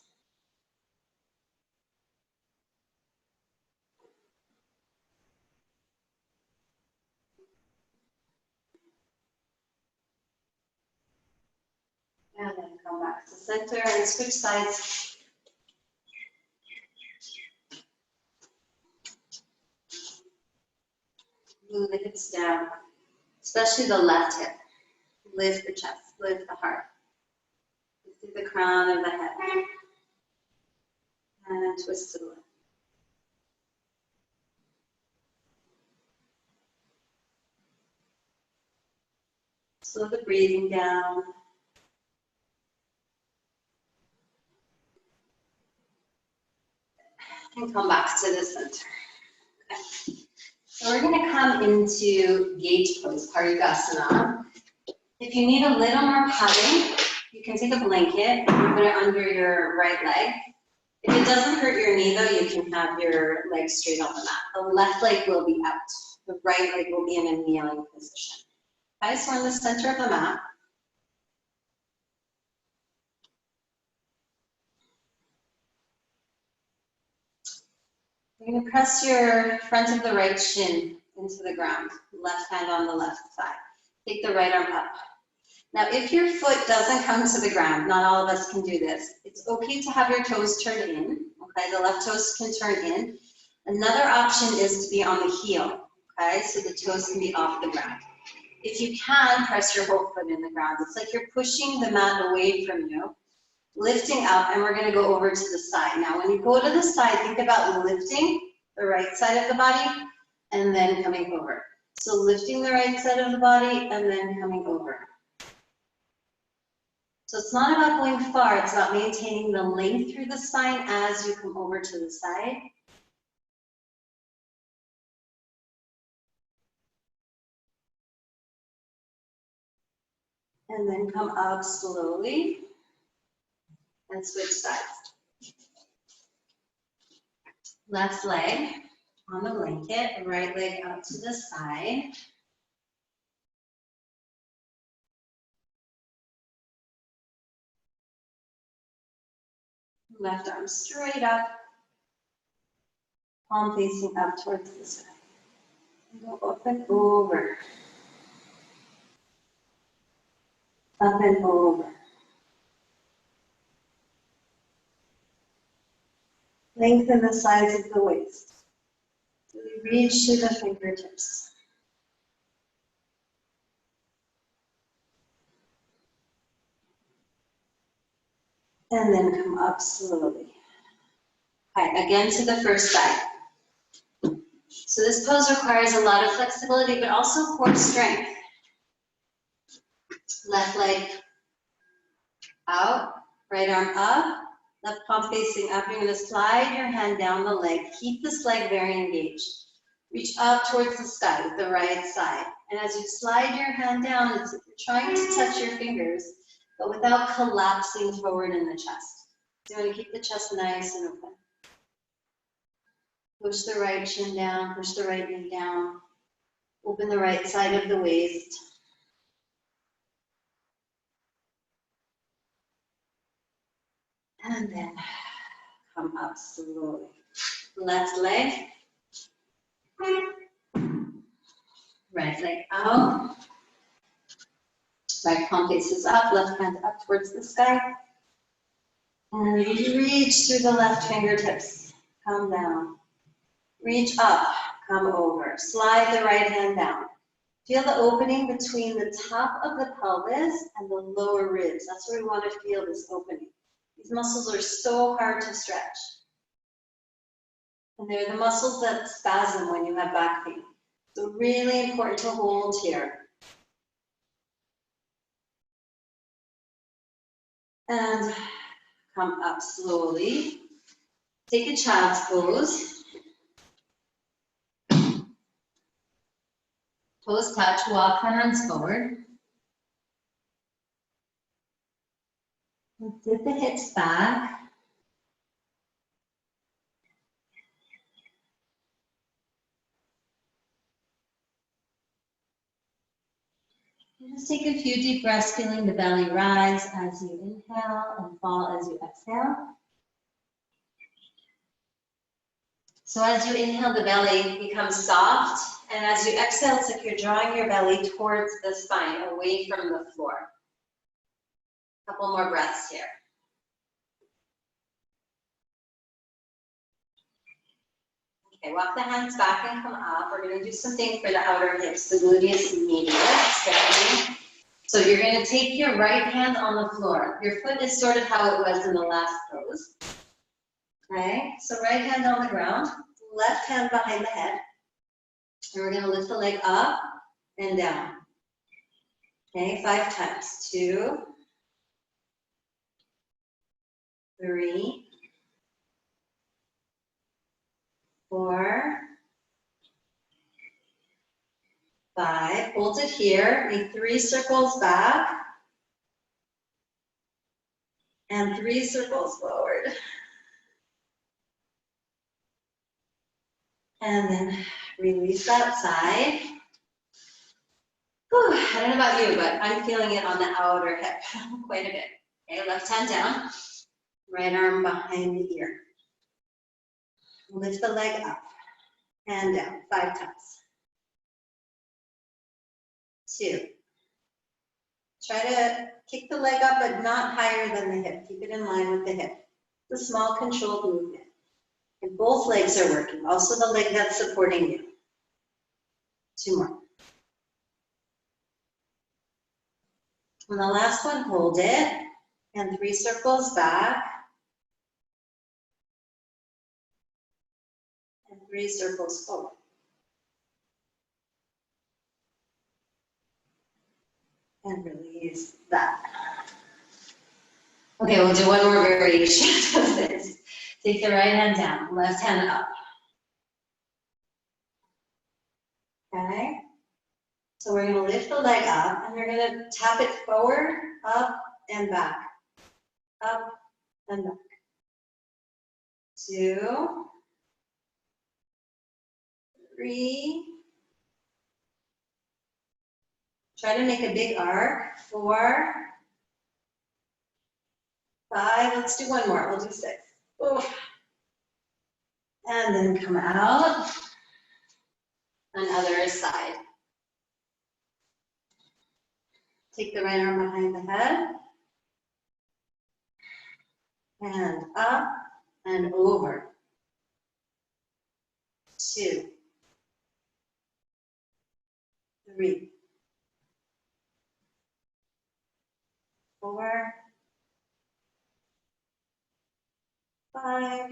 And then come back to center and switch sides. Move the hips down, especially the left hip. Lift the chest, lift the heart. Lift the crown of the head. And then twist to the left. Slow the breathing down. And come back to the center. Okay. So we're going to come into gate pose, Parigasana. If you need a little more padding, you can take a blanket and put it under your right leg. If it doesn't hurt your knee though, you can have your leg straight on the mat. The left leg will be out. The right leg will be in a kneeling position. Okay, so we're in the center of the mat. You're going to press your front of the right shin into the ground, left hand on the left side. Take the right arm up. Now, if your foot doesn't come to the ground, not all of us can do this. It's okay to have your toes turn in, okay? The left toes can turn in. Another option is to be on the heel, okay? So the toes can be off the ground. If you can, press your whole foot in the ground. It's like you're pushing the mat away from you, lifting up, and we're gonna go over to the side. Now, when you go to the side, think about lifting the right side of the body and then coming over. So lifting the right side of the body and then coming over. So it's not about going far, it's about maintaining the length through the spine as you come over to the side. And then come up slowly and switch sides. Left leg on the blanket, right leg out to the side. Left arm straight up, palm facing up towards the side. And go up and over. Up and over. Lengthen the sides of the waist. Really reach to the fingertips. And then come up slowly. Okay, again to the first side. So this pose requires a lot of flexibility, but also core strength. Left leg out, right arm up, left palm facing up. You're going to slide your hand down the leg. Keep this leg very engaged. Reach up towards the sky with the right side. And as you slide your hand down, it's like you're trying to touch your fingers, but without collapsing forward in the chest. So you want to keep the chest nice and open. Push the right shin down, push the right knee down. Open the right side of the waist. And then come up slowly. Left leg. Right leg out. Right palm faces up, left hand up towards the sky. And reach through the left fingertips. Come down. Reach up, come over. Slide the right hand down. Feel the opening between the top of the pelvis and the lower ribs. That's where we want to feel this opening. These muscles are so hard to stretch. And they're the muscles that spasm when you have back pain. So really important to hold here. And come up slowly. Take a child's pose. Toes touch, walk the hands forward. Dip the hips back. Just take a few deep breaths, feeling the belly rise as you inhale and fall as you exhale. So as you inhale, the belly becomes soft, and as you exhale, it's like you're drawing your belly towards the spine, away from the floor. A couple more breaths here. Okay, walk the hands back and come up. We're going to do something for the outer hips, the gluteus medius. So you're going to take your right hand on the floor. Your foot is sort of how it was in the last pose. Okay, so right hand on the ground, left hand behind the head. And we're going to lift the leg up and down. Okay, 5 times. 2, 3, 4, 5. Hold it here. Make 3 circles back. And 3 circles forward. And then release that side. Whew, I don't know about you, but I'm feeling it on the outer hip quite a bit. Okay, left hand down, right arm behind the ear. Lift the leg up and down 5 times. 2. Try to kick the leg up, but not higher than the hip. Keep it in line with the hip. It's a small controlled movement. And both legs are working, also the leg that's supporting you. 2 more. And the last one, hold it, and 3 circles back, and 3 circles forward. And release that. Okay, we'll do one more variation of this. Take the right hand down, left hand up. Okay? So we're going to lift the leg up, and we're going to tap it forward, up, and back. Up, and back. 2, 3. Try to make a big arc. 4, 5. Let's do one more. We'll do 6. Oof. And then come out. On other side. Take the right arm behind the head. And up and over. 2, 3, 4, 5,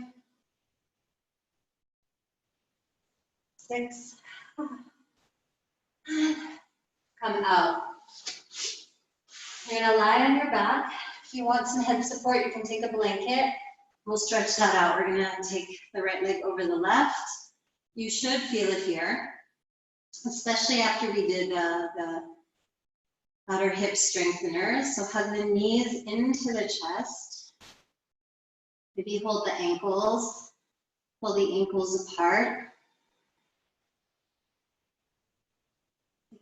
6. Come out. You're going to lie on your back. If you want some head support, you can take a blanket. We'll stretch that out. We're going to take the right leg over the left. You should feel it here, especially after we did the outer hip strengtheners. So hug the knees into the chest. Maybe hold the ankles. Pull the ankles apart.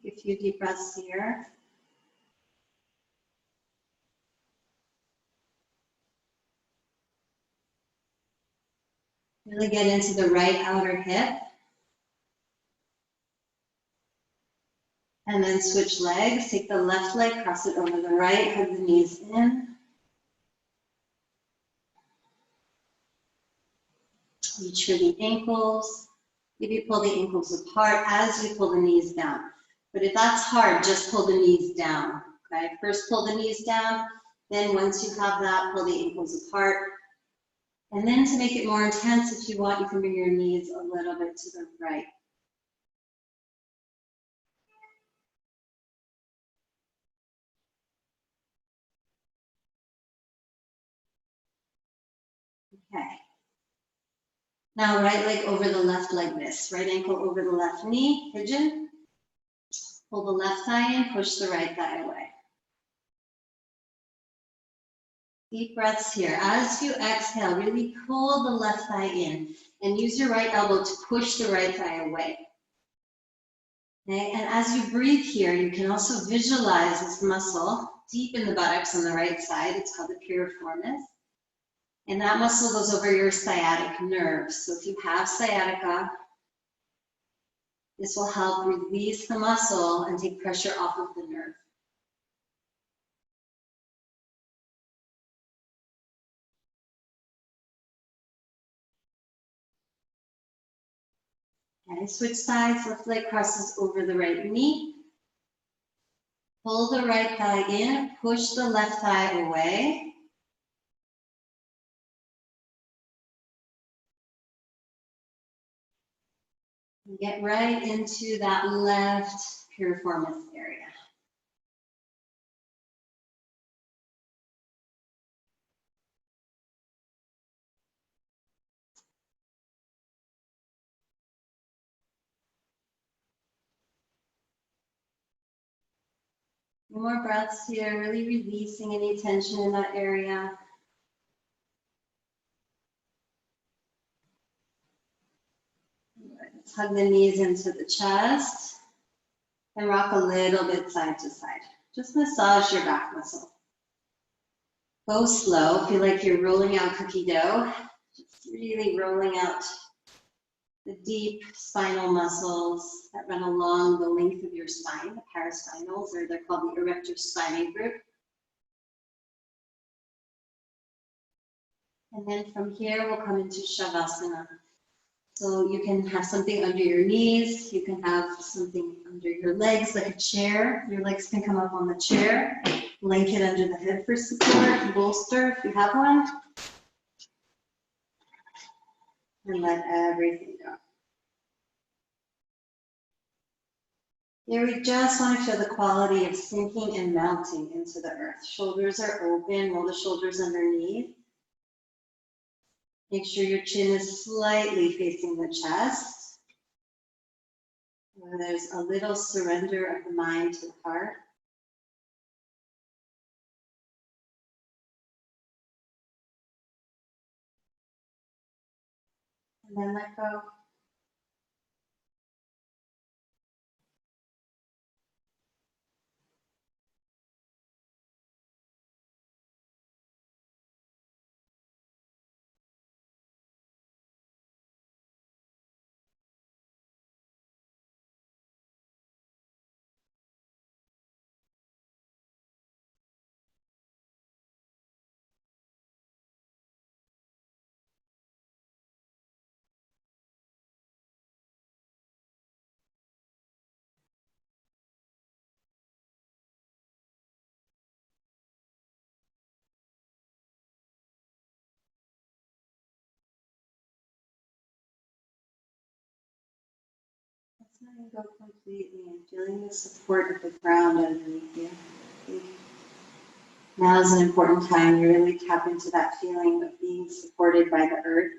Take a few deep breaths here. Really get into the right outer hip. And then switch legs. Take the left leg, cross it over the right, hug the knees in. Reach for the ankles. Maybe pull the ankles apart as you pull the knees down. But if that's hard, just pull the knees down. Okay, first pull the knees down. Then once you have that, pull the ankles apart. And then to make it more intense, if you want, you can bring your knees a little bit to the right. Okay. Now right leg over the left like this. Right ankle over the left knee, pigeon. Pull the left thigh in, push the right thigh away. Deep breaths here. As you exhale, really pull the left thigh in and use your right elbow to push the right thigh away. Okay, and as you breathe here, you can also visualize this muscle deep in the buttocks on the right side. It's called the piriformis. And that muscle goes over your sciatic nerve. So if you have sciatica, this will help release the muscle and take pressure off of the nerve. Okay, switch sides, left leg crosses over the right knee. Pull the right thigh in, push the left thigh away. And get right into that left piriformis area. More breaths here, really releasing any tension in that area. Let's hug the knees into the chest and rock a little bit side to side. Just massage your back muscle. Go slow, feel like you're rolling out cookie dough. Just really rolling out the deep spinal muscles that run along the length of your spine, the paraspinals, or they're called the erector spinae group. And then from here, we'll come into Shavasana. So you can have something under your knees, you can have something under your legs, like a chair. Your legs can come up on the chair, blanket under the head for support, bolster if you have one. And let everything go. Here we just want to feel the quality of sinking and mounting into the earth. Shoulders are open, roll the shoulders underneath. Make sure your chin is slightly facing the chest. Where there's a little surrender of the mind to the heart. And then let go. Let's not go completely and feeling the support of the ground underneath you. I think now is an important time to really tap into that feeling of being supported by the earth.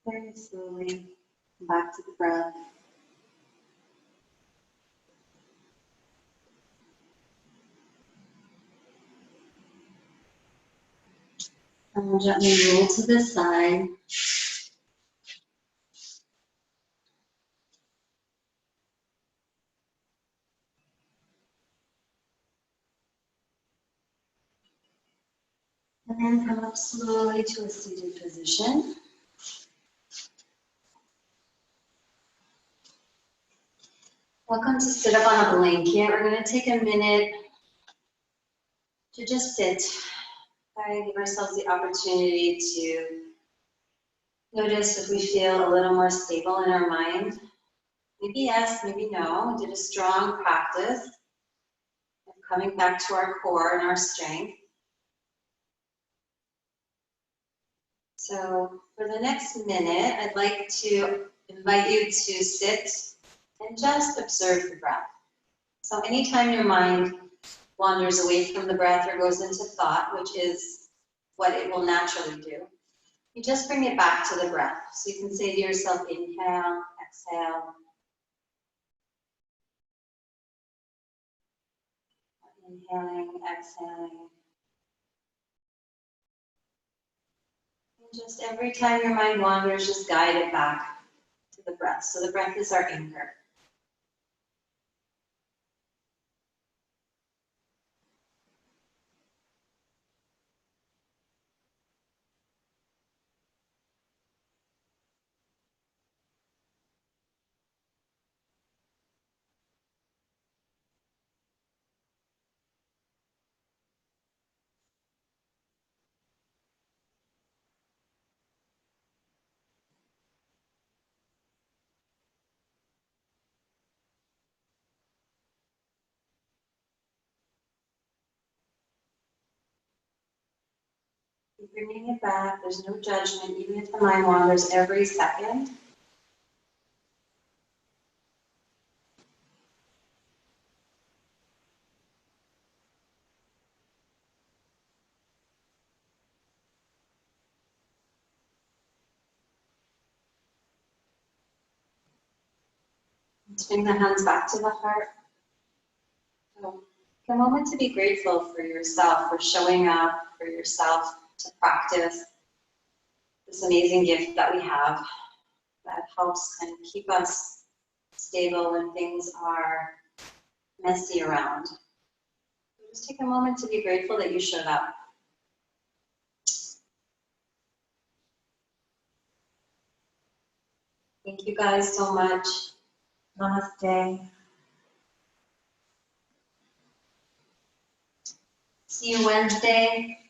Very slowly, back to the breath. And we'll gently roll to the side. And then come up slowly to a seated position. Welcome to sit up on a blanket. We're going to take a minute to just sit. Give ourselves the opportunity to notice if we feel a little more stable in our mind. Maybe yes, maybe no. We did a strong practice of coming back to our core and our strength. So for the next minute, I'd like to invite you to sit and just observe the breath. So anytime your mind wanders away from the breath or goes into thought, which is what it will naturally do, you just bring it back to the breath. So you can say to yourself, inhale, exhale. Inhaling, exhaling. And just every time your mind wanders, just guide it back to the breath. So the breath is our anchor. Keep bringing it back. There's no judgment, even if the mind wanders every second. Let's bring the hands back to the heart. So, take a moment to be grateful for yourself, for showing up for yourself, to practice this amazing gift that we have that helps kind of keep us stable when things are messy around. So just take a moment to be grateful that you showed up. Thank you guys so much. Namaste. See you Wednesday.